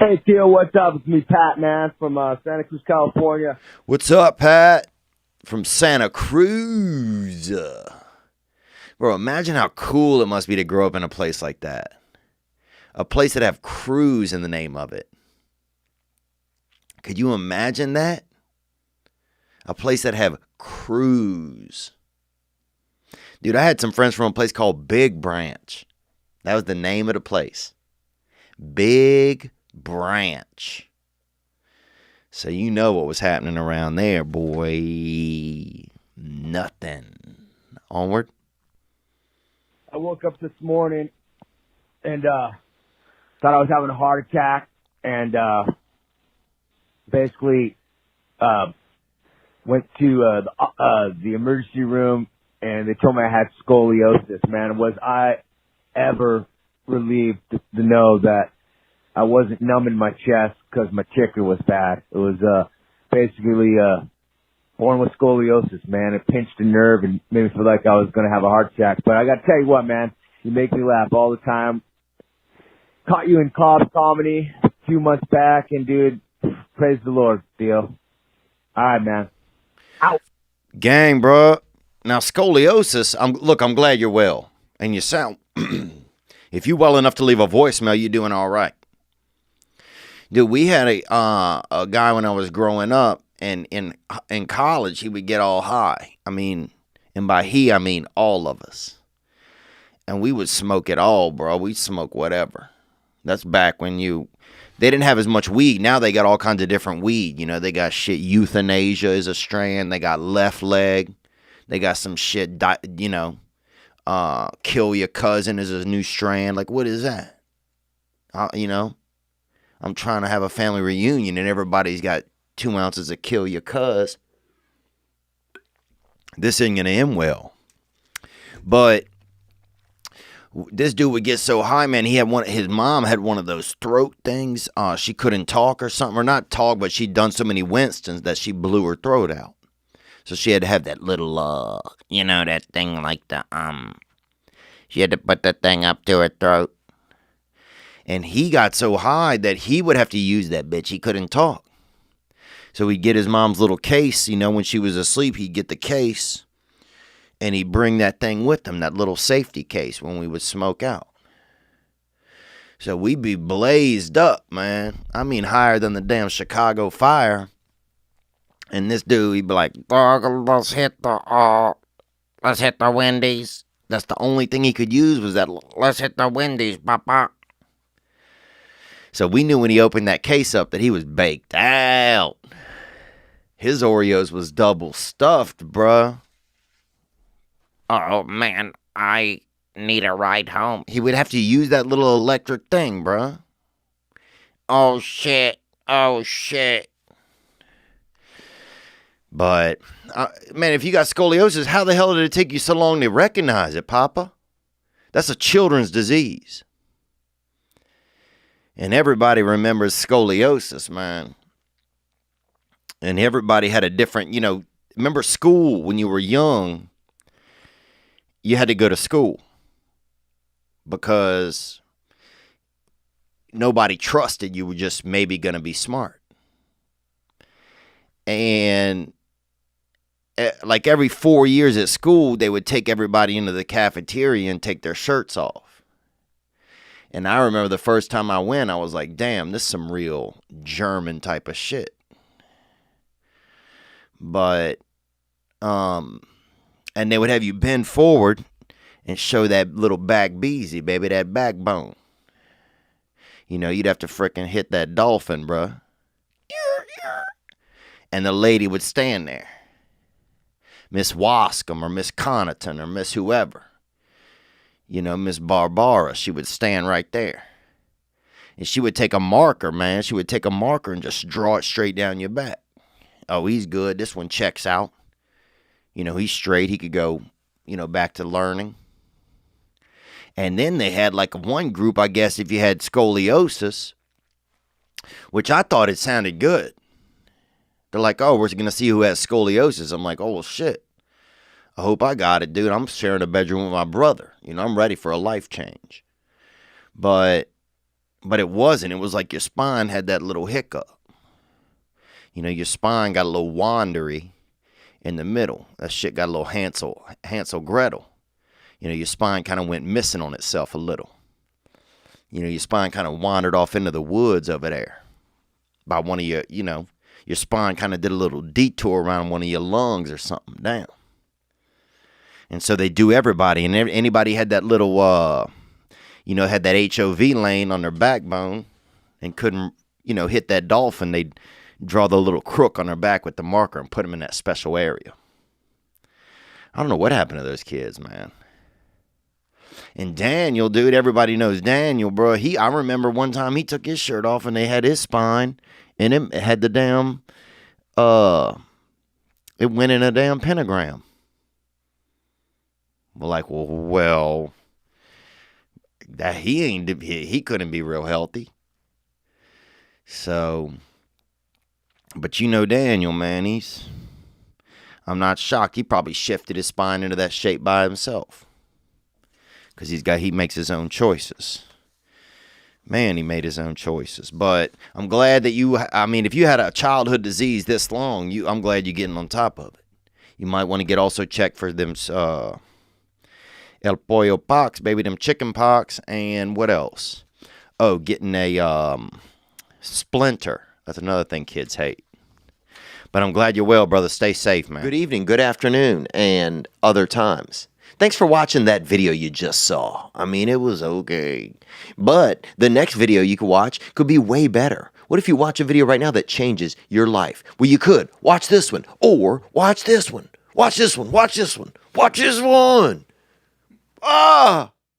Hey, Theo, what's up? It's me, Pat, man, from Santa Cruz, California. What's up, Pat? From Santa Cruz. Bro, imagine how cool it must be to grow up in a place like that. A place that have Cruz in the name of it. Could you imagine that? A place that have Cruz. Dude, I had some friends from a place called Big Branch. That was the name of the place. Big Branch. So you know what was happening around there, boy. Nothing. Onward. I woke up this morning and thought I was having a heart attack, and basically went to the emergency room, and they told me I had scoliosis. Man, was I ever relieved to know that I wasn't numbing my chest because my ticker was bad. It was basically born with scoliosis, man. It pinched a nerve and made me feel like I was going to have a heart attack. But I got to tell you what, man, you make me laugh all the time. Caught you in Cobb Comedy a few months back, and dude, praise the Lord, Theo. All right, man. Out. Gang, bro. Now, scoliosis, I'm glad you're well. And you sound, if you're well enough to leave a voicemail, you're doing all right. Dude, we had a guy when I was growing up, and in college, he would get all high. I mean, and by he, I mean all of us. And we would smoke it all, bro. We'd smoke whatever. That's back when they didn't have as much weed. Now they got all kinds of different weed. You know, they got shit, euthanasia is a strand. They got left leg. They got some shit, kill your cousin is a new strand. Like, what is that? I'm trying to have a family reunion and everybody's got 2 ounces of kill your cuz. This ain't going to end well. But this dude would get so high, man. His mom had one of those throat things. She couldn't talk or something, or not talk, but she'd done so many Winstons that she blew her throat out. So she had to have that little, that thing like she had to put that thing up to her throat. And he got so high that he would have to use that bitch. He couldn't talk. So he'd get his mom's little case. When she was asleep, he'd get the case. And he'd bring that thing with him, that little safety case, when we would smoke out. So we'd be blazed up, man. I mean, higher than the damn Chicago fire. And this dude, he'd be like, let's hit the Wendy's. That's the only thing he could use was that, let's hit the Wendy's, papa. So we knew when he opened that case up that he was baked out. His Oreos was double stuffed, bruh. Oh, man, I need a ride home. He would have to use that little electric thing, bruh. Oh, shit. But, man, if you got scoliosis, how the hell did it take you so long to recognize it, Papa? That's a children's disease. And everybody remembers scoliosis, man. And everybody had a different, remember school when you were young? You had to go to school because nobody trusted you were just maybe going to be smart. And like every 4 years at school, they would take everybody into the cafeteria and take their shirts off. And I remember the first time I went, I was like, damn, this is some real German type of shit. But, and they would have you bend forward and show that little back beezy, baby, that backbone. You'd have to frickin' hit that dolphin, bruh. And the lady would stand there. Miss Wascom or Miss Connaughton or Miss whoever. Miss Barbara, she would stand right there. And she would take a marker, man. She would take a marker and just draw it straight down your back. Oh, he's good. This one checks out. He's straight. He could go, back to learning. And then they had like one group, I guess, if you had scoliosis, which I thought it sounded good. They're like, oh, we're going to see who has scoliosis. I'm like, oh, well, shit. I hope I got it, dude. I'm sharing a bedroom with my brother. I'm ready for a life change. But But it wasn't. It was like your spine had that little hiccup. You know, your spine got a little wandery in the middle. That shit got a little Hansel Gretel. You know, your spine kind of went missing on itself a little. You know, your spine kind of wandered off into the woods over there by one of your, you know, your spine kind of did a little detour around one of your lungs or something down. And so they do everybody, and anybody had that little, you know, had that HOV lane on their backbone and couldn't, you know, hit that dolphin, they'd draw the little crook on their back with the marker and put them in that special area. I don't know what happened to those kids, man. And Daniel, dude, everybody knows Daniel, bro. I remember one time he took his shirt off and they had his spine and it had the damn, it went in a damn pentagram. We're like, well, that he couldn't be real healthy. So, but you know Daniel, man, I'm not shocked. He probably shifted his spine into that shape by himself. Because he makes his own choices. Man, he made his own choices. But I'm glad that if you had a childhood disease this long, I'm glad you're getting on top of it. You might want to get also checked for them El Pollo pox, baby, them chicken pox, and what else? Oh, getting a splinter. That's another thing kids hate. But I'm glad you're well, brother. Stay safe, man. Good evening, good afternoon, and other times. Thanks for watching that video you just saw. I mean, it was okay. But the next video you could watch could be way better. What if you watch a video right now that changes your life? Well, you could. Watch this one. Or watch this one. Watch this one. Watch this one. Watch this one. Ah!